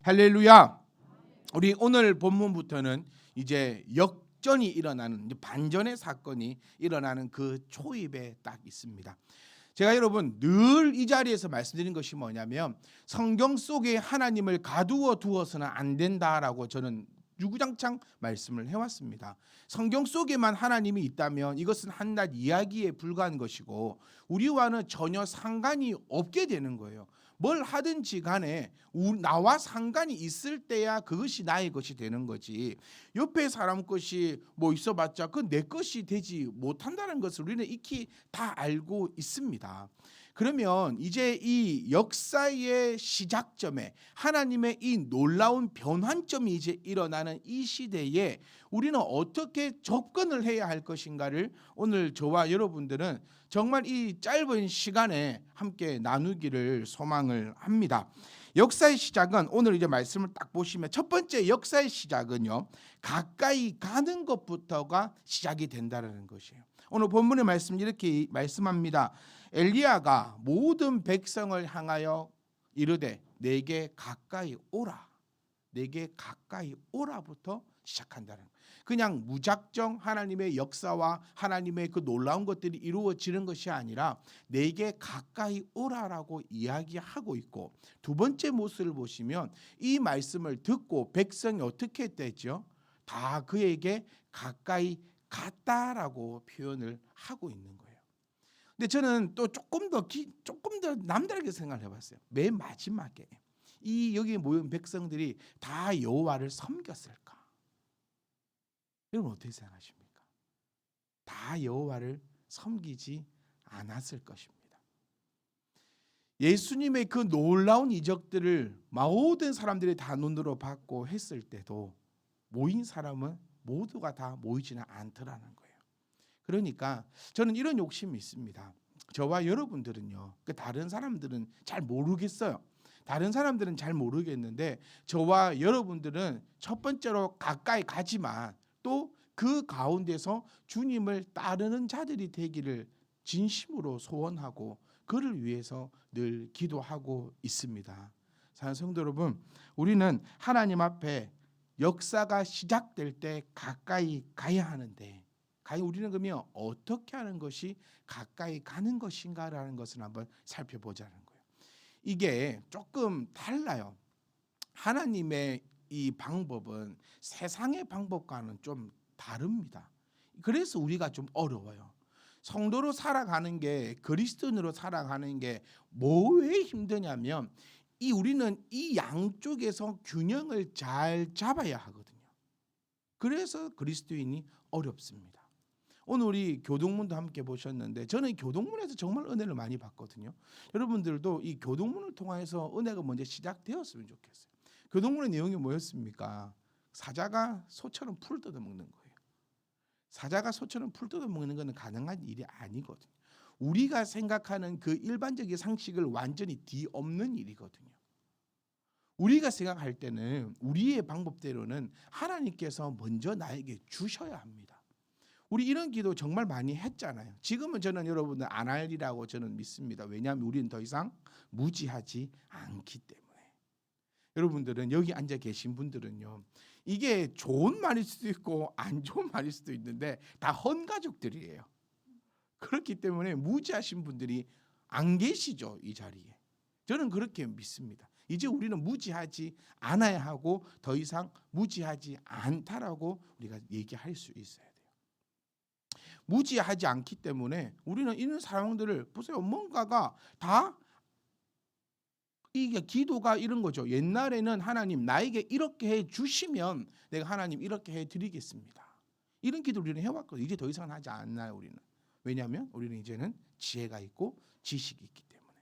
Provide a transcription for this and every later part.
할렐루야. 우리 오늘 본문부터는 이제 역전이 일어나는, 반전의 사건이 일어나는 그 초입에 딱 있습니다. 제가 여러분 늘 이 자리에서 말씀드린 것이 뭐냐면, 성경 속에 하나님을 가두어 두어서는 안 된다라고 저는 유구장창 말씀을 해왔습니다. 성경 속에만 하나님이 있다면 이것은 한낱 이야기에 불과한 것이고 우리와는 전혀 상관이 없게 되는 거예요. 뭘 하든지 간에 나와 상관이 있을 때야 그것이 나의 것이 되는 거지, 옆에 사람 것이 뭐 있어봤자 그 내 것이 되지 못한다는 것을 우리는 익히 다 알고 있습니다. 그러면 이제 이 역사의 시작점에 하나님의 이 놀라운 변환점이 이제 일어나는 이 시대에 우리는 어떻게 접근을 해야 할 것인가를 오늘 저와 여러분들은 정말 이 짧은 시간에 함께 나누기를 소망을 합니다. 역사의 시작은 오늘 이제 말씀을 딱 보시면 첫 번째 역사의 시작은요, 가까이 가는 것부터가 시작이 된다는 것이에요. 오늘 본문의 말씀 이렇게 말씀합니다. 엘리야가 모든 백성을 향하여 이르되 내게 가까이 오라, 내게 가까이 오라부터 시작한다는 거예요. 그냥 무작정 하나님의 역사와 하나님의 그 놀라운 것들이 이루어지는 것이 아니라 내게 가까이 오라라고 이야기하고 있고, 두 번째 모습을 보시면 이 말씀을 듣고 백성이 어떻게 됐죠? 다 그에게 가까이 갔다라고 표현을 하고 있는 거예요. 근데 저는 또 조금 더 남다르게 생각을 해봤어요. 맨 마지막에 이 여기 모인 백성들이 다 여호와를 섬겼을까? 여러분 어떻게 생각하십니까? 다 여호와를 섬기지 않았을 것입니다. 예수님의 그 놀라운 이적들을 모든 사람들이 다 눈으로 봤고 했을 때도 모인 사람은 모두가 다 모이지는 않더라는 거예요. 그러니까 저는 이런 욕심이 있습니다. 저와 여러분들은요, 다른 사람들은 잘 모르겠어요. 다른 사람들은 잘 모르겠는데 저와 여러분들은 첫 번째로 가까이 가지만 또 그 가운데서 주님을 따르는 자들이 되기를 진심으로 소원하고 그를 위해서 늘 기도하고 있습니다. 사랑하는 성도 여러분, 우리는 하나님 앞에 역사가 시작될 때 가까이 가야 하는데, 과연 우리는 그러면 어떻게 하는 것이 가까이 가는 것인가라는 것을 한번 살펴보자는 거예요. 이게 조금 달라요. 하나님의 이 방법은 세상의 방법과는 좀 다릅니다. 그래서 우리가 좀 어려워요. 성도로 살아가는 게, 그리스도인으로 살아가는 게 왜 힘드냐면 우리는 이 양쪽에서 균형을 잘 잡아야 하거든요. 그래서 그리스도인이 어렵습니다. 오늘 우리 교동문도 함께 보셨는데 저는 교동문에서 정말 은혜를 많이 받거든요. 여러분들도 이 교동문을 통해서 은혜가 먼저 시작되었으면 좋겠어요. 교동문의 내용이 뭐였습니까? 사자가 소처럼 풀 뜯어먹는 거예요. 사자가 소처럼 풀 뜯어먹는 것은 가능한 일이 아니거든요. 우리가 생각하는 그 일반적인 상식을 완전히 뒤엎는 일이거든요. 우리가 생각할 때는 우리의 방법대로는 하나님께서 먼저 나에게 주셔야 합니다. 우리 이런 기도 정말 많이 했잖아요. 지금은 저는 여러분들 안 할 일이라고 저는 믿습니다. 왜냐하면 우리는 더 이상 무지하지 않기 때문에. 여러분들은 여기 앉아 계신 분들은요, 이게 좋은 말일 수도 있고 안 좋은 말일 수도 있는데 다 헌가족들이에요. 그렇기 때문에 무지하신 분들이 안 계시죠, 이 자리에. 저는 그렇게 믿습니다. 이제 우리는 무지하지 않아야 하고 더 이상 무지하지 않다라고 우리가 얘기할 수 있어요. 무지하지 않기 때문에 우리는 이런 상황들을 보세요. 뭔가가 다 이게 기도가 이런 거죠. 옛날에는 하나님 나에게 이렇게 해 주시면 내가 하나님 이렇게 해 드리겠습니다. 이런 기도를 우리는 해왔거든요. 이제 더 이상 하지 않나요, 우리는? 왜냐하면 우리는 이제는 지혜가 있고 지식이 있기 때문에.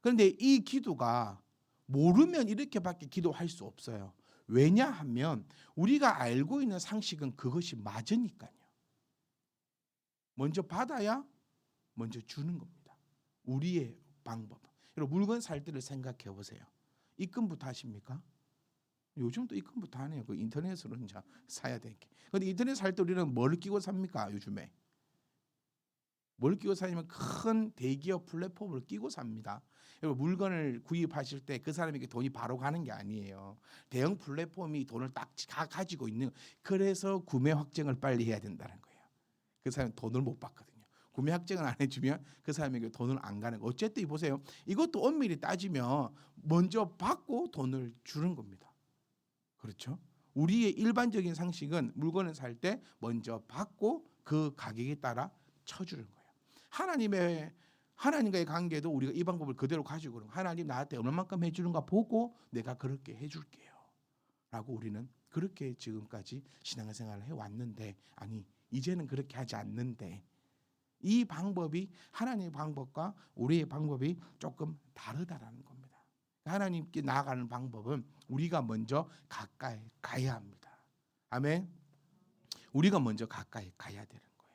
그런데 이 기도가 모르면 이렇게밖에 기도할 수 없어요. 왜냐하면 우리가 알고 있는 상식은 그것이 맞으니까요. 먼저 받아야 먼저 주는 겁니다. 우리의 방법. 여러분 물건 살 때를 생각해 보세요. 입금부터 하십니까? 요즘 또 입금부터 하네요. 그 인터넷으로 이제 사야 되게. 근데 인터넷 살 때 우리는 뭘 끼고 삽니까? 요즘에 뭘 끼고 사냐면 큰 대기업 플랫폼을 끼고 삽니다. 여러분 물건을 구입하실 때 그 사람에게 돈이 바로 가는 게 아니에요. 대형 플랫폼이 돈을 딱 가지고 있는, 그래서 구매 확정을 빨리 해야 된다는 거예요. 그 사람 돈을 못 받거든요. 구매 확정을 안 해주면 그 사람에게 돈을 안 가는 거. 어쨌든 보세요. 이것도 엄밀히 따지면 먼저 받고 돈을 주는 겁니다. 그렇죠? 우리의 일반적인 상식은 물건을 살 때 먼저 받고 그 가격에 따라 쳐주는 거예요. 하나님과의 관계도 우리가 이 방법을 그대로 가지고 그런 거예요. 하나님 나한테 얼마만큼 해주는가 보고 내가 그렇게 해줄게요. 라고 우리는 그렇게 지금까지 신앙생활을 해왔는데, 아니 이제는 그렇게 하지 않는데, 이 방법이 하나님의 방법과 우리의 방법이 조금 다르다라는 겁니다. 하나님께 나아가는 방법은 우리가 먼저 가까이 가야 합니다. 아멘. 우리가 먼저 가까이 가야 되는 거예요.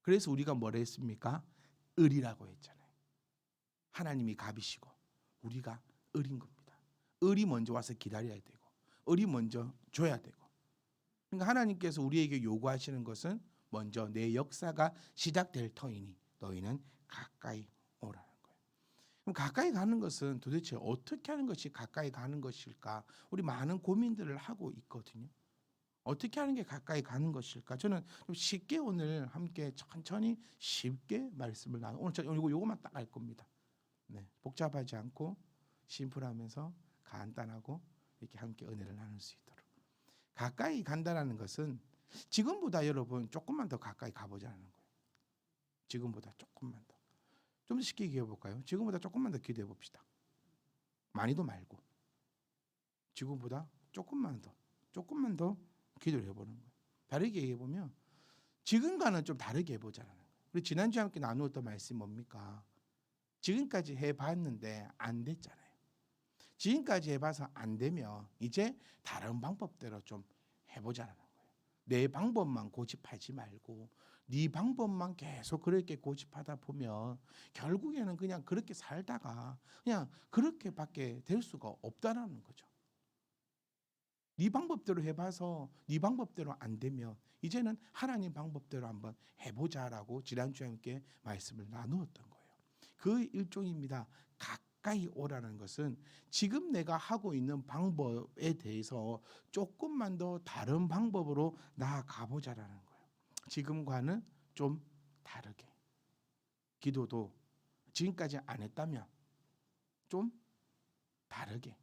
그래서 우리가 뭐라 했습니까? 을이라고 했잖아요. 하나님이 갑이시고 우리가 을인 겁니다. 을이 먼저 와서 기다려야 되고 을이 먼저 줘야 되고. 그러니까 하나님께서 우리에게 요구하시는 것은 먼저 내 역사가 시작될 터이니 너희는 가까이 오라는 거예요. 그럼 가까이 가는 것은 도대체 어떻게 하는 것이 가까이 가는 것일까? 우리 많은 고민들을 하고 있거든요. 어떻게 하는 게 가까이 가는 것일까? 저는 좀 쉽게 오늘 함께 천천히 쉽게 말씀을 나누. 오늘 저 요거만 딱 할 겁니다. 네, 복잡하지 않고 심플하면서 간단하고 이렇게 함께 은혜를 나눌 수 있도록. 가까이 간다라는 것은 지금보다 여러분 조금만 더 가까이 가보자는 거예요. 지금보다 조금만 더. 좀 더 쉽게 얘기해 볼까요? 지금보다 조금만 더 기도해 봅시다. 많이도 말고 지금보다 조금만 더 기도를 해보는 거예요. 다르게 얘기해 보면 지금과는 좀 다르게 해보자는 거예요. 우리 지난주에 함께 나누었던 말씀이 뭡니까? 지금까지 해봤는데 안 됐잖아요. 지금까지 해봐서 안 되면 이제 다른 방법대로 좀 해보자는 거예요. 내 방법만 고집하지 말고 네 방법만 계속 그렇게 고집하다 보면 결국에는 그냥 그렇게 살다가 그냥 그렇게밖에 될 수가 없다라는 거죠. 네 방법대로 해봐서 네 방법대로 안 되면 이제는 하나님 방법대로 한번 해보자라고 지난주에 함께 말씀을 나누었던 거예요. 그 일종입니다. 가까이 오라는 것은 지금 내가 하고 있는 방법에 대해서 조금만 더 다른 방법으로 나아가 보자라는 거예요. 지금과는 좀 다르게. 기도도 지금까지 안 했다면 좀 다르게.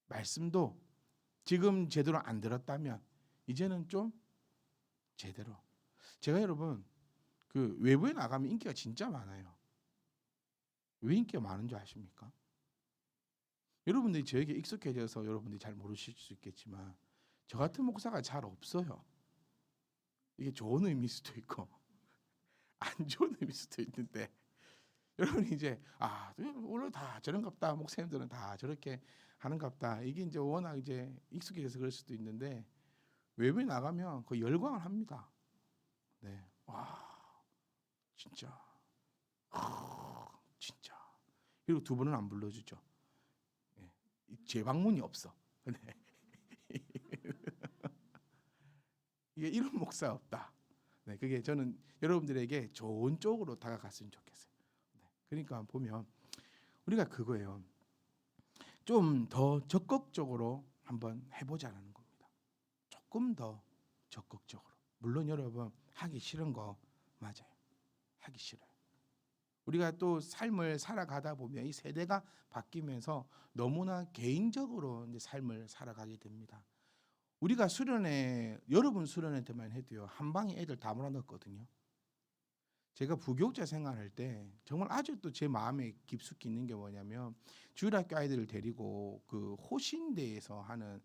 말씀도 지금 제대로 안 들었다면 이제는 좀 제대로. 제가 여러분 그 외부에 나가면 인기가 진짜 많아요. 왜 인기가 많은 줄 아십니까? 여러분들이 저에게 익숙해져서 여러분들이 잘 모르실 수 있겠지만 저 같은 목사가 잘 없어요. 이게 좋은 의미일 수도 있고 안 좋은 의미일 수도 있는데, 여러분이 이제 원래 다 저런갑다, 목사님들은 다 저렇게 하는갑다, 이게 이제 워낙 이제 익숙해져서 그럴 수도 있는데 외부에 나가면 그 열광을 합니다. 네, 와 진짜, 진짜. 그리고 두 번은 안 불러주죠. 네. 재방문이 없어. 네. 이게 이런 목사 없다. 네, 그게 저는 여러분들에게 좋은 쪽으로 다가갔으면 좋겠어요. 네, 그러니까 보면 우리가 그거예요. 좀 더 적극적으로 한번 해보자는 겁니다. 조금 더 적극적으로. 물론 여러분 하기 싫은 거 맞아요. 하기 싫어요. 우리가 또 삶을 살아가다 보면 이 세대가 바뀌면서 너무나 개인적으로 이제 삶을 살아가게 됩니다. 우리가 수련회, 여러분 수련회 때만 해도요, 한 방에 애들 다 몰아넣었거든요. 제가 부교육자 생활할 때 정말 아직도 제 마음에 깊숙이 있는 게 뭐냐면, 주일학교 아이들을 데리고 그 호신대에서 하는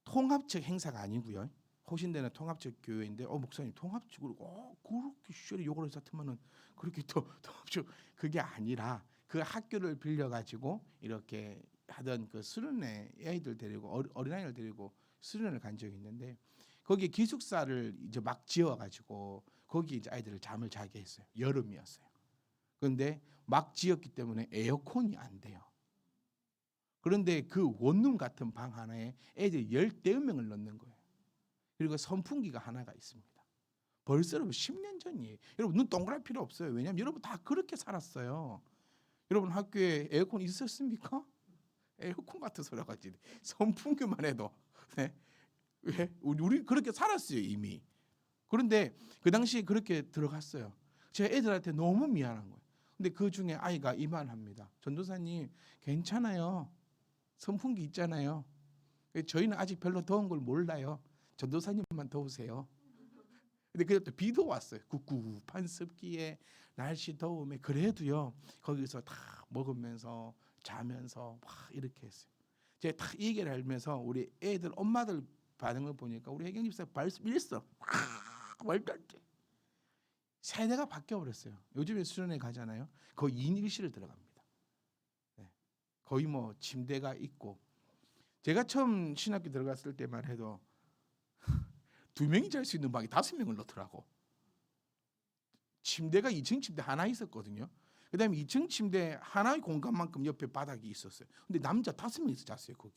통합적 행사가 아니고요. 호신대는 통합적 교회인데, 목사님 통합적으로 그렇게 시절에 욕을 해서 같으면은 그렇게 또 통합적, 그게 아니라 그 학교를 빌려 가지고 이렇게 하던 그 수련회 아이들 데리고 어린아이를 데리고 수련회를 간 적이 있는데, 거기에 기숙사를 이제 막 지어 가지고 거기 이제 아이들을 잠을 자게 했어요. 여름이었어요. 그런데 막 지었기 때문에 에어컨이 안 돼요. 그런데 그 원룸 같은 방 하나에 애들 10대 명을 넣는 거예요. 그리고 선풍기가 하나가 있습니다. 벌써 여러분 10년 전이에요. 여러분 눈 동그랄 필요 없어요. 왜냐하면 여러분 다 그렇게 살았어요. 여러분 학교에 에어컨 있었습니까? 에어컨 같은 소리가 지네. 선풍기만 해도. 네. 왜? 우리 그렇게 살았어요 이미. 그런데 그 당시에 그렇게 들어갔어요. 제가 애들한테 너무 미안한 거예요. 근데 그 중에 아이가 이만합니다. 전도사님 괜찮아요. 선풍기 있잖아요. 저희는 아직 별로 더운 걸 몰라요. 전도사님만 더우세요. 근데 그때 비도 왔어요. 꿉꿉한 습기에 날씨 더움에 그래도요. 거기서 다 먹으면서 자면서 막 이렇게 했어요. 제가 딱 이 얘기를 알면서 우리 애들 엄마들 반응을 보니까 우리 혜경 집사 말씀 일서 말도 안 돼. 세대가 바뀌어 버렸어요. 요즘에 수련회 가잖아요. 거의 2인 1실을 들어갑니다. 네. 거의 뭐 침대가 있고 제가 처음 신학교 들어갔을 때만 해도 2명이 잘 수 있는 방에 5명을 넣더라고. 침대가 2층 침대 하나 있었거든요. 그다음에 2층 침대 하나의 공간만큼 옆에 바닥이 있었어요. 근데 남자 5명이서 잤어요 거기.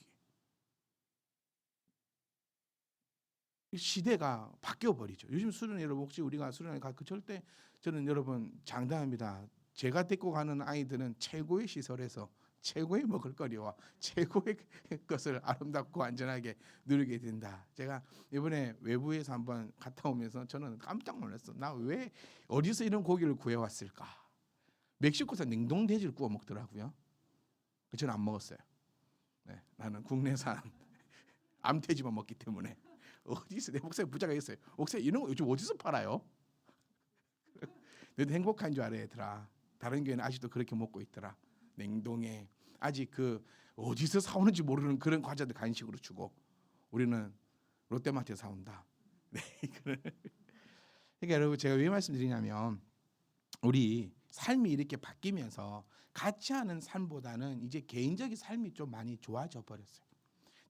시대가 바뀌어 버리죠. 요즘 수련회 여러분 혹시 우리가 수련회 가 절대 저는 여러분 장담합니다. 제가 데리고 가는 아이들은 최고의 시설에서 최고의 먹을거리와 최고의 것을 아름답고 안전하게 누리게 된다. 제가 이번에 외부에서 한번 갔다 오면서 저는 깜짝 놀랐어. 나 왜 어디서 이런 고기를 구해왔을까? 멕시코에서 냉동 돼지를 구워 먹더라고요. 저는 안 먹었어요. 네, 나는 국내산 암돼지만 먹기 때문에. 어디서 내 목사님 부자가 있어요. 목사님 이런 거 요즘 어디서 팔아요? 너도 행복한 줄 알아 얘들아. 다른 교회는 아직도 그렇게 먹고 있더라. 냉동에 아직 그 어디서 사오는지 모르는 그런 과자들 간식으로 주고 우리는 롯데마트에서 사온다. 네, 그러니까 여러분 제가 왜 말씀드리냐면 우리 삶이 이렇게 바뀌면서 같이 하는 삶보다는 이제 개인적인 삶이 좀 많이 좋아져 버렸어요.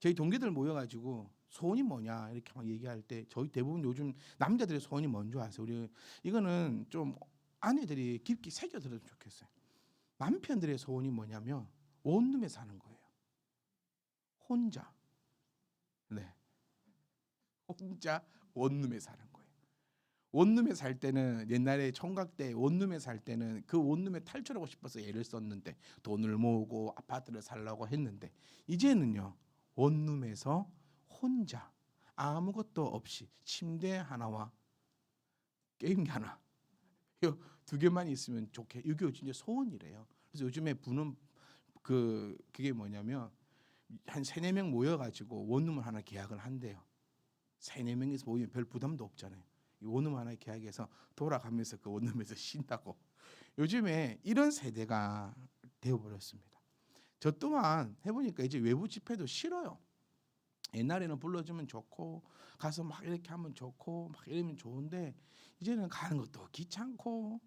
저희 동기들 모여가지고 소원이 뭐냐 이렇게 막 얘기할 때 저희 대부분 요즘 남자들의 소원이 뭔지 아세요? 우리 이거는 좀 아내들이 깊게 새겨들었으면 좋겠어요. 남편들의 소원이 뭐냐면 원룸에 사는 거예요. 혼자. 네. 혼자 원룸에 사는 거예요. 원룸에 살 때는 옛날에 총각 때 원룸에 살 때는 그 원룸에 탈출하고 싶어서 애를 썼는데 돈을 모으고 아파트를 살려고 했는데 이제는요. 원룸에서 혼자 아무것도 없이 침대 하나와 게임기 하나 이 2개만 있으면 좋게 이게 진짜 소원이래요. 그래서 요즘에 부는 그게 뭐냐면 한 3-4명 모여가지고 원룸을 하나 계약을 한대요. 3-4명이서 모이면 별 부담도 없잖아요. 이 원룸 하나 계약해서 돌아가면서 그 원룸에서 쉰다고. 요즘에 이런 세대가 되어버렸습니다. 저 또한 해보니까 이제 외부 집회도 싫어요. 옛날에는 불러주면 좋고 가서 막 이렇게 하면 좋고 막 이러면 좋은데 이제는 가는 것도 귀찮고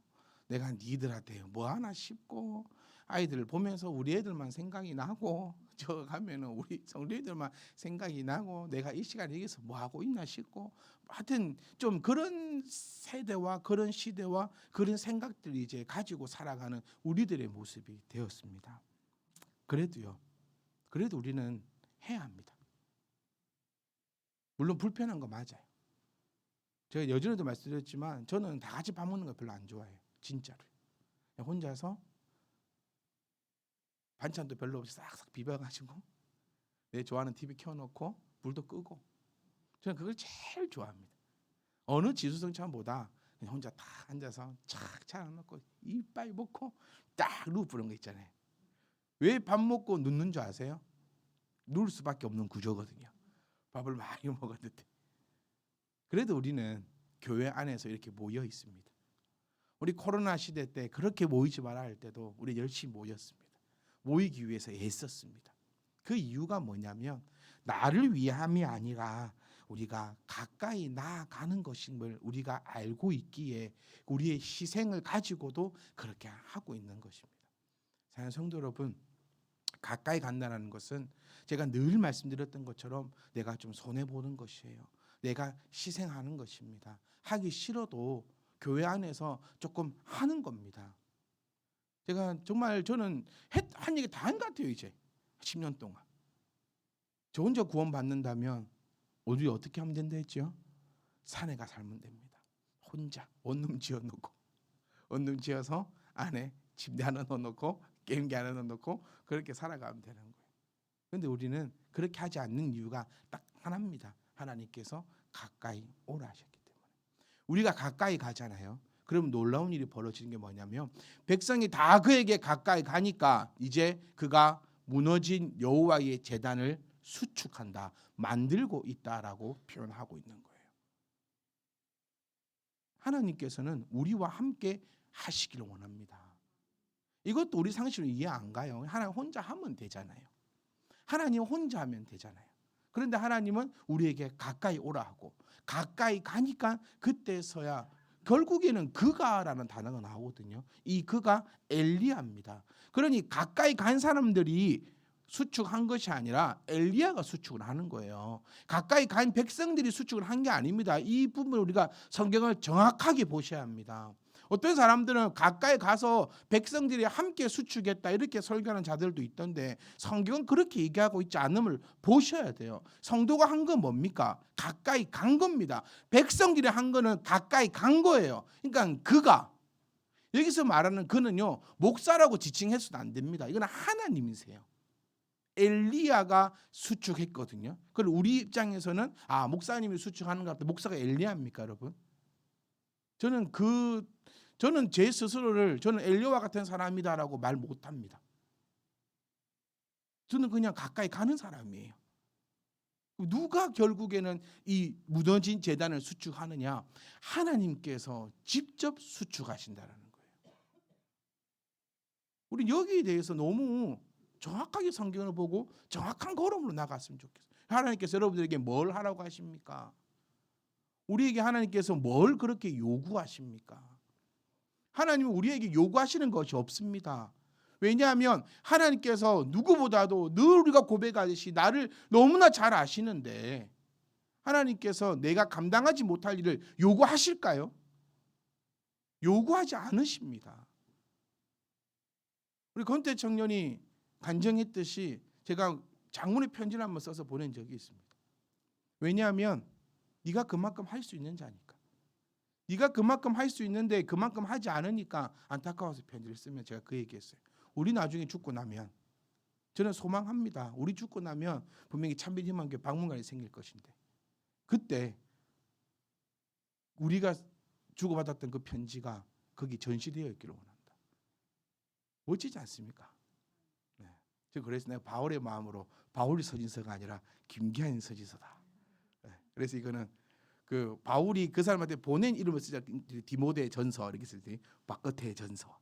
내가 니들한테 뭐 하나 싶고 아이들을 보면서 우리 애들만 생각이 나고 저 가면은 우리 성도들만 생각이 나고 내가 이 시간에 여기서 뭐 하고 있나 싶고 하여튼 좀 그런 세대와 그런 시대와 그런 생각들이 이제 가지고 살아가는 우리들의 모습이 되었습니다. 그래도 우리는 해야 합니다. 물론 불편한 거 맞아요. 제가 예전에도 말씀드렸지만 저는 다 같이 밥 먹는 거 별로 안 좋아해요. 진짜로. 혼자서 반찬도 별로 없이 싹싹 비벼가지고 내 좋아하는 TV 켜놓고 불도 끄고 저는 그걸 제일 좋아합니다. 어느 지수성찬보다 그냥 혼자 딱 앉아서 착 차려놓고 이빨 먹고 딱 누워 부는 거 있잖아요. 왜 밥 먹고 눕는 줄 아세요? 누울 수밖에 없는 구조거든요. 밥을 많이 먹었는데. 그래도 우리는 교회 안에서 이렇게 모여 있습니다. 우리 코로나 시대 때 그렇게 모이지 말아 할 때도 우리 열심히 모였습니다. 모이기 위해서 애썼습니다. 그 이유가 뭐냐면 나를 위함이 아니라 우리가 가까이 나아가는 것임을 우리가 알고 있기에 우리의 희생을 가지고도 그렇게 하고 있는 것입니다. 사랑하는 성도 여러분, 가까이 간다는 것은 제가 늘 말씀드렸던 것처럼 내가 좀 손해보는 것이에요. 내가 희생하는 것입니다. 하기 싫어도 교회 안에서 조금 하는 겁니다. 제가 정말 저는 한 얘기 다 한 것 같아요. 이제 10년 동안. 저 혼자 구원 받는다면 우리 어떻게 하면 된다 했죠? 산에 가 살면 됩니다. 혼자 원룸 지어놓고 원룸 지어서 안에 침대 하나 넣어놓고 게임기 하나 넣어놓고 그렇게 살아가면 되는 거예요. 그런데 우리는 그렇게 하지 않는 이유가 딱 하나입니다. 하나님께서 가까이 오라 하셨기 때문에. 우리가 가까이 가잖아요. 그럼 놀라운 일이 벌어지는 게 뭐냐면 백성이 다 그에게 가까이 가니까 이제 그가 무너진 여호와의 제단을 수축한다, 만들고 있다라고 표현하고 있는 거예요. 하나님께서는 우리와 함께 하시기를 원합니다. 이것도 우리 상식으로 이해 안 가요. 하나님 혼자 하면 되잖아요. 하나님 혼자 하면 되잖아요. 그런데 하나님은 우리에게 가까이 오라 하고 가까이 가니까 그때서야 결국에는 그가라는 단어가 나오거든요. 이 그가 엘리야입니다. 그러니 가까이 간 사람들이 수축한 것이 아니라 엘리야가 수축을 하는 거예요. 가까이 간 백성들이 수축을 한 게 아닙니다. 이 부분을 우리가 성경을 정확하게 보셔야 합니다. 어떤 사람들은 가까이 가서 백성들이 함께 수축했다 이렇게 설교하는 자들도 있던데 성경은 그렇게 얘기하고 있지 않음을 보셔야 돼요. 성도가 한 건 뭡니까? 가까이 간 겁니다. 백성들이 한 거는 가까이 간 거예요. 그러니까 그가 여기서 말하는 그는요 목사라고 지칭해서도 안 됩니다. 이건 하나님이세요. 엘리야가 수축했거든요. 그리고 우리 입장에서는 목사님이 수축하는 것 같아. 목사가 엘리야입니까, 여러분? 저는 제 스스로를 저는 엘리야와 같은 사람이다라고 말 못합니다. 저는 그냥 가까이 가는 사람이에요. 누가 결국에는 이 무너진 제단을 수축하느냐? 하나님께서 직접 수축하신다는 거예요. 우리 여기에 대해서 너무 정확하게 성경을 보고 정확한 걸음으로 나갔으면 좋겠어요. 하나님께서 여러분들에게 뭘 하라고 하십니까? 우리에게 하나님께서 뭘 그렇게 요구하십니까? 하나님은 우리에게 요구하시는 것이 없습니다. 왜냐하면 하나님께서 누구보다도 늘 우리가 고백하듯이 나를 너무나 잘 아시는데 하나님께서 내가 감당하지 못할 일을 요구하실까요? 요구하지 않으십니다. 우리 건태 청년이 간증했듯이 제가 장문의 편지를 한번 써서 보낸 적이 있습니다. 왜냐하면 네가 그만큼 할 수 있는 자니까. 네가 그만큼 할 수 있는데 그만큼 하지 않으니까 안타까워서 편지를 쓰면 제가 그 얘기했어요. 우리 나중에 죽고 나면 저는 소망합니다. 우리 죽고 나면 분명히 참빛희망교회 박물관이 생길 것인데 그때 우리가 주고받았던 그 편지가 거기 전시되어 있기를 원한다. 멋지지 않습니까? 네. 저 그래서 내가 바울의 마음으로 바울이 서진서가 아니라 김기한 서진서다. 네. 그래서 이거는 그 바울이 그 사람한테 보낸 이름을 쓰자. 디모데 전서 이렇게 쓸 때 박겉의 전서.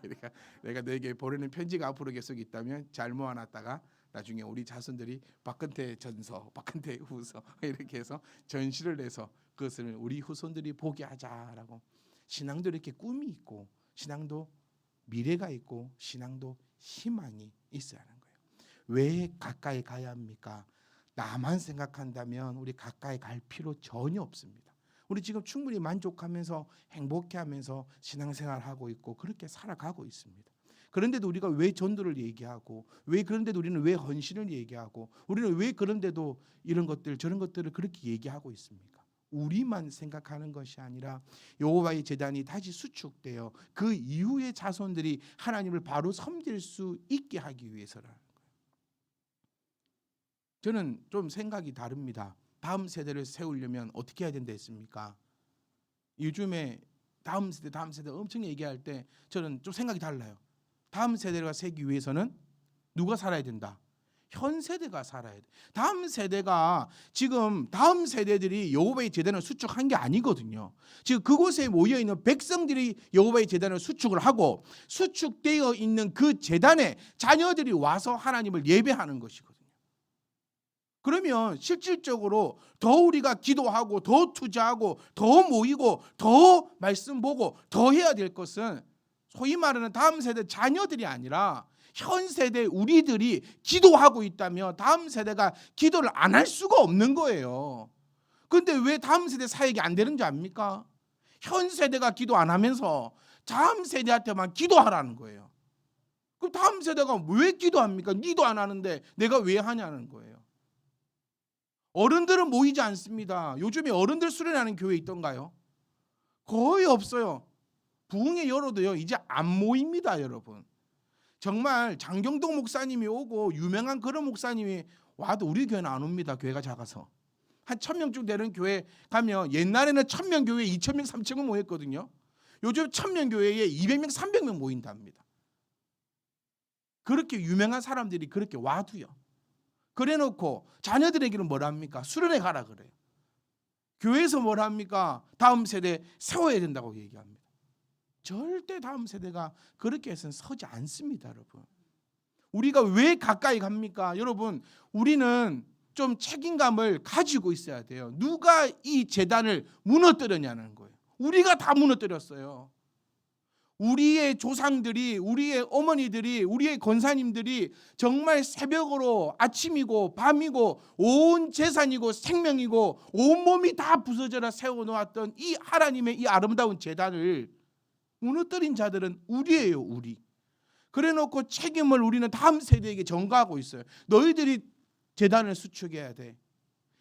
그러니까 내가 너에게 보내는 편지가 앞으로 계속 있다면 잘 모아놨다가 나중에 우리 자손들이 박근태 전서, 박근태 후서 이렇게 해서 전시를 해서 그것을 우리 후손들이 보게 하자라고. 신앙도 이렇게 꿈이 있고 신앙도 미래가 있고 신앙도 희망이 있어야 하는 거예요. 왜 가까이 가야 합니까? 나만 생각한다면 우리 가까이 갈 필요 전혀 없습니다. 우리 지금 충분히 만족하면서 행복해하면서 신앙생활하고 있고 그렇게 살아가고 있습니다. 그런데도 우리가 왜 전도를 얘기하고 왜 그런데도 우리는 왜 헌신을 얘기하고 우리는 왜 그런데도 이런 것들 저런 것들을 그렇게 얘기하고 있습니까? 우리만 생각하는 것이 아니라 여호와의 제단이 다시 수축되어 그 이후의 자손들이 하나님을 바로 섬길 수 있게 하기 위해서라는 거예요. 저는 좀 생각이 다릅니다. 다음 세대를 세우려면 어떻게 해야 된다 했습니까? 요즘에 다음 세대 엄청 얘기할 때 저는 좀 생각이 달라요. 다음 세대가 세기 위해서는 누가 살아야 된다? 현 세대가 살아야 돼. 다음 세대가 지금 다음 세대들이 여호와의 제단을 수축한 게 아니거든요. 지금 그곳에 모여 있는 백성들이 여호와의 제단을 수축을 하고 수축되어 있는 그 제단에 자녀들이 와서 하나님을 예배하는 것이거든요. 그러면 실질적으로 더 우리가 기도하고 더 투자하고 더 모이고 더 말씀 보고 더 해야 될 것은 소위 말하는 다음 세대 자녀들이 아니라 현 세대 우리들이 기도하고 있다면 다음 세대가 기도를 안 할 수가 없는 거예요. 그런데 왜 다음 세대 사역이 안 되는지 압니까? 현 세대가 기도 안 하면서 다음 세대한테만 기도하라는 거예요. 그럼 다음 세대가 왜 기도합니까? 니도 안 하는데 내가 왜 하냐는 거예요. 어른들은 모이지 않습니다. 요즘에 어른들 수련하는 교회 있던가요? 거의 없어요. 부흥회 열어도요 이제 안 모입니다, 여러분. 정말 장경동 목사님이 오고 유명한 그런 목사님이 와도 우리 교회는 안 옵니다. 교회가 작아서. 한 1,000명쯤 되는 교회 가면 옛날에는 1,000명 교회에 2,000명, 3,000명 모였거든요. 요즘 1,000명 교회에 200명, 300명 모인답니다. 그렇게 유명한 사람들이 그렇게 와도요. 그래놓고 자녀들에게는 뭐라 합니까? 수련회 가라 그래요. 교회에서 뭐라 합니까? 다음 세대 세워야 된다고 얘기합니다. 절대 다음 세대가 그렇게 해서는 서지 않습니다, 여러분. 우리가 왜 가까이 갑니까? 여러분, 우리는 좀 책임감을 가지고 있어야 돼요. 누가 이 재단을 무너뜨렸냐는 거예요. 우리가 다 무너뜨렸어요. 우리의 조상들이, 우리의 어머니들이, 우리의 권사님들이 정말 새벽으로 아침이고 밤이고 온 재산이고 생명이고 온몸이 다 부서져라 세워놓았던 이 하나님의 이 아름다운 재단을 무너뜨린 자들은 우리예요, 우리. 그래놓고 책임을 우리는 다음 세대에게 전가하고 있어요. 너희들이 재단을 수축해야 돼.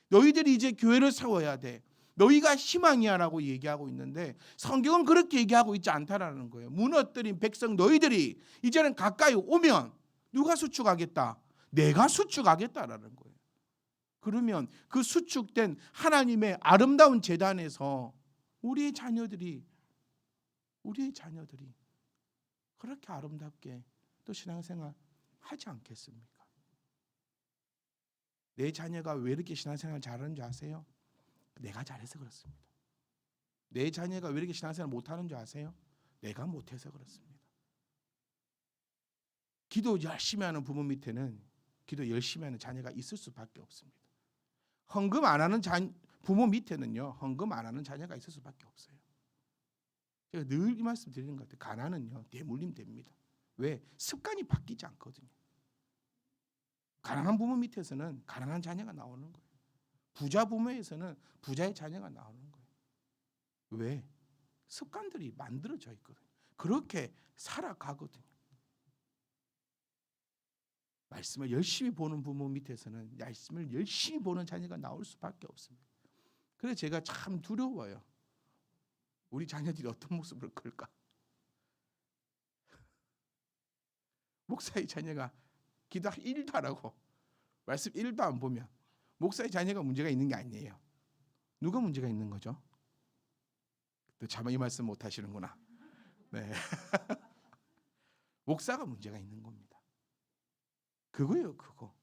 너희들이 이제 교회를 세워야 돼. 너희가 희망이야라고 얘기하고 있는데 성경은 그렇게 얘기하고 있지 않다라는 거예요. 무너뜨린 백성 너희들이 이제는 가까이 오면 누가 수축하겠다? 내가 수축하겠다라는 거예요. 그러면 그 수축된 하나님의 아름다운 재단에서 우리의 자녀들이 그렇게 아름답게 또 신앙생활 하지 않겠습니까? 내 자녀가 왜 이렇게 신앙생활 잘하는 줄 아세요? 내가 잘해서 그렇습니다. 내 자녀가 왜 이렇게 신앙생활 못하는 줄 아세요? 내가 못해서 그렇습니다. 기도 열심히 하는 부모 밑에는 기도 열심히 하는 자녀가 있을 수밖에 없습니다. 헌금 안 하는 부모 밑에는요, 헌금 안 하는 자녀가 있을 수밖에 없어요. 제가 늘 이 말씀 드리는 것 같아요. 가난은요, 대물림 됩니다. 왜? 습관이 바뀌지 않거든요. 가난한 부모 밑에서는 가난한 자녀가 나오는 거예요. 부자 부모에서는 부자의 자녀가 나오는 거예요. 왜? 습관들이 만들어져 있거든요. 그렇게 살아가거든요. 말씀을 열심히 보는 부모 밑에서는 말씀을 열심히 보는 자녀가 나올 수밖에 없습니다. 그래서 제가 참 두려워요. 우리 자녀들이 어떤 모습을 끌까? 목사의 자녀가 기도 1도 안 하고 말씀 1도 안 보면 목사의 자녀가 문제가 있는 게 아니에요. 누가 문제가 있는 거죠? 또 자막 이 말씀 못 하시는구나. 네. 목사가 문제가 있는 겁니다. 그거예요, 그거.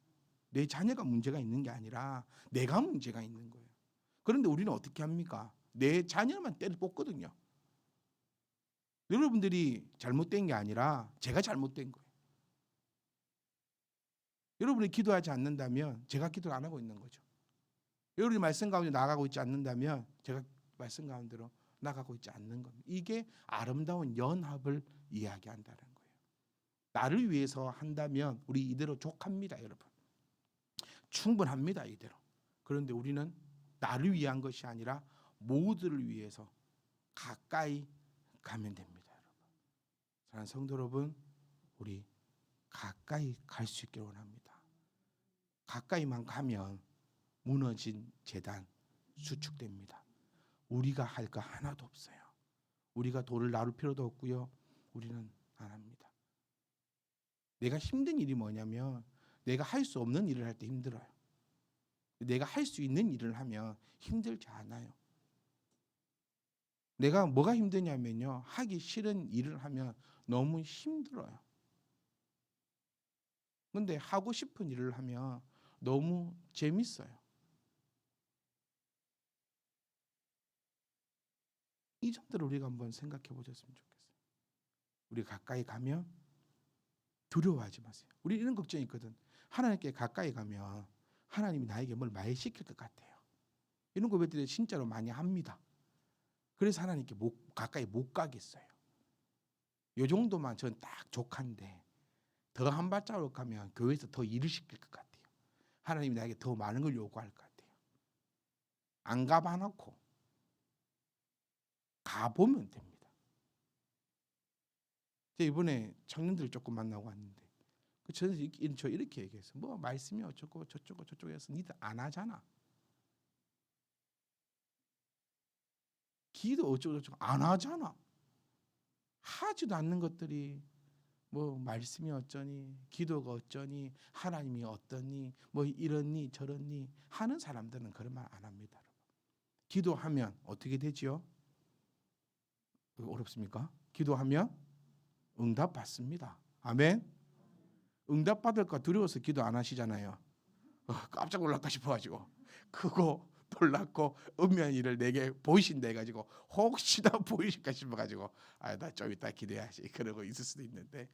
내 자녀가 문제가 있는 게 아니라 내가 문제가 있는 거예요. 그런데 우리는 어떻게 합니까? 내 자녀만 때려 뽑거든요. 여러분들이 잘못된 게 아니라 제가 잘못된 거예요. 여러분이 기도하지 않는다면 제가 기도를 안 하고 있는 거죠. 여러분이 말씀 가운데 나가고 있지 않는다면 제가 말씀 가운데로 나가고 있지 않는 겁니다. 이게 아름다운 연합을 이야기한다는 거예요. 나를 위해서 한다면 우리 이대로 족합니다, 여러분. 충분합니다, 이대로. 그런데 우리는 나를 위한 것이 아니라 모두를 위해서 가까이 가면 됩니다, 여러분. 사랑하는 성도 여러분, 우리 가까이 갈 수 있기를 원합니다. 가까이만 가면 무너진 재단 수축됩니다. 우리가 할 거 하나도 없어요. 우리가 돌을 나눌 필요도 없고요. 우리는 안 합니다. 내가 힘든 일이 뭐냐면 내가 할 수 없는 일을 할 때 힘들어요. 내가 할 수 있는 일을 하면 힘들지 않아요. 내가 뭐가 힘드냐면요, 하기 싫은 일을 하면 너무 힘들어요. 근데 하고 싶은 일을 하면 너무 재밌어요. 이 점들을 우리가 한번 생각해 보셨으면 좋겠어요. 우리 가까이 가면 두려워하지 마세요. 우리 이런 걱정이 있거든. 하나님께 가까이 가면 하나님이 나에게 뭘 많이 시킬 것 같아요. 이런 고백들이 진짜로 많이 합니다. 그래서 하나님께 가까이 못 가겠어요. 이 정도만 전 딱 족한데 더 한 발자국 가면 교회에서 더 일을 시킬 것 같아요. 하나님이 나에게 더 많은 걸 요구할 것 같아요. 안 가봐놓고 가보면 됩니다. 제가 이번에 청년들 조금 만나고 왔는데 저는 저 이렇게 얘기했어요. 뭐 말씀이 어쩌고 저쩌고 저쩌고 해서 니들 안 하잖아. 기도 어쩌고저쩌고 안 하잖아. 하지도 않는 것들이 뭐 말씀이 어쩌니, 기도가 어쩌니, 하나님이 어떠니, 뭐 이러니 저러니 하는 사람들은 그런 말 안 합니다. 기도하면 어떻게 되지요? 어렵습니까? 기도하면 응답 받습니다. 아멘. 응답 받을까 두려워서 기도 안 하시잖아요. 깜짝 놀랄까 싶어가지고 크고 놀랐고 은밀한 일을 내게 보이신다 해가지고 혹시나 보이실까 싶어가지고 나 좀 이따 기도해야지 그러고 있을 수도 있는데,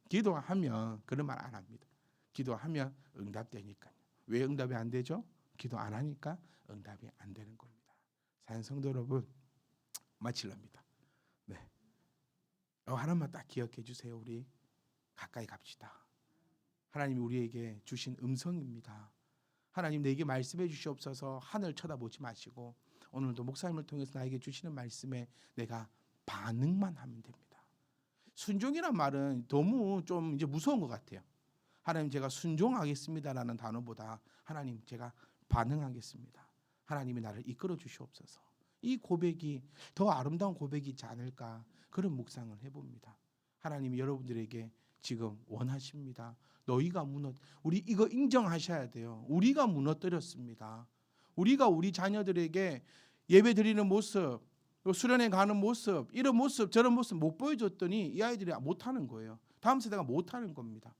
기도하면 그런 말 안 합니다. 기도하면 응답되니까요. 왜 응답이 안 되죠? 기도 안 하니까 응답이 안 되는 겁니다. 사는 성도 여러분, 마칠랍니다. 네, 하나만 딱 기억해 주세요. 우리 가까이 갑시다. 하나님이 우리에게 주신 음성입니다. 하나님 내게 말씀해 주시옵소서. 하늘 쳐다보지 마시고 오늘도 목사님을 통해서 나에게 주시는 말씀에 내가 반응만 하면 됩니다. 순종이란 말은 너무 좀 이제 무서운 것 같아요. 하나님 제가 순종하겠습니다라는 단어보다 하나님 제가 반응하겠습니다. 하나님이 나를 이끌어 주시옵소서. 이 고백이 더 아름다운 고백이지 않을까, 그런 묵상을 해봅니다. 하나님이 여러분들에게 지금 원하십니다. 너희가 우리 이거 인정하셔야 돼요. 우리가 무너뜨렸습니다. 우리가 우리 자녀들에게 예배 드리는 모습, 수련회 가는 모습, 이런 모습 저런 모습 못 보여줬더니 이 아이들이 못하는 거예요. 다음 세대가 못하는 겁니다.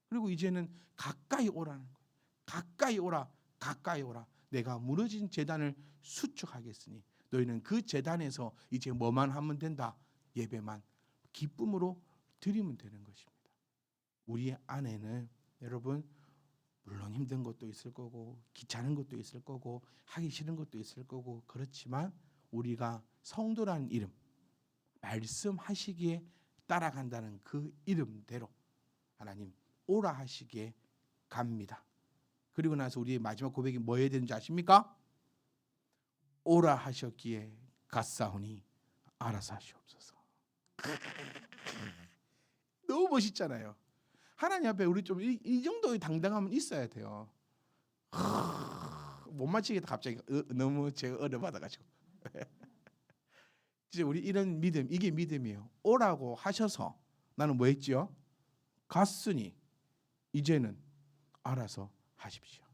그리고 이제는 가까이 오라는 거예요. 가까이 오라, 가까이 오라. 내가 무너진 제단을 수축하겠으니 너희는 그 제단에서 이제 뭐만 하면 된다? 예배만 기쁨으로 드리면 되는 것입니다. 우리 안에는 여러분 물론 힘든 것도 있을 거고 귀찮은 것도 있을 거고 하기 싫은 것도 있을 거고, 그렇지만 우리가 성도라는 이름, 말씀하시기에 따라간다는 그 이름대로 하나님 오라 하시기에 갑니다. 그리고 나서 우리의 마지막 고백이 뭐 해야 되는지 아십니까? 오라 하셨기에 갔사오니 알아서 하시옵소서. 너무 멋있잖아요. 하나님 앞에 우리 좀 이 정도의 당당함은 있어야 돼요. 못 맞히겠다 갑자기. 너무 제가 어려받아가지고. 이제 우리 이런 믿음, 이게 믿음이에요. 오라고 하셔서 나는 뭐 했지요? 갔으니 이제는 알아서 하십시오.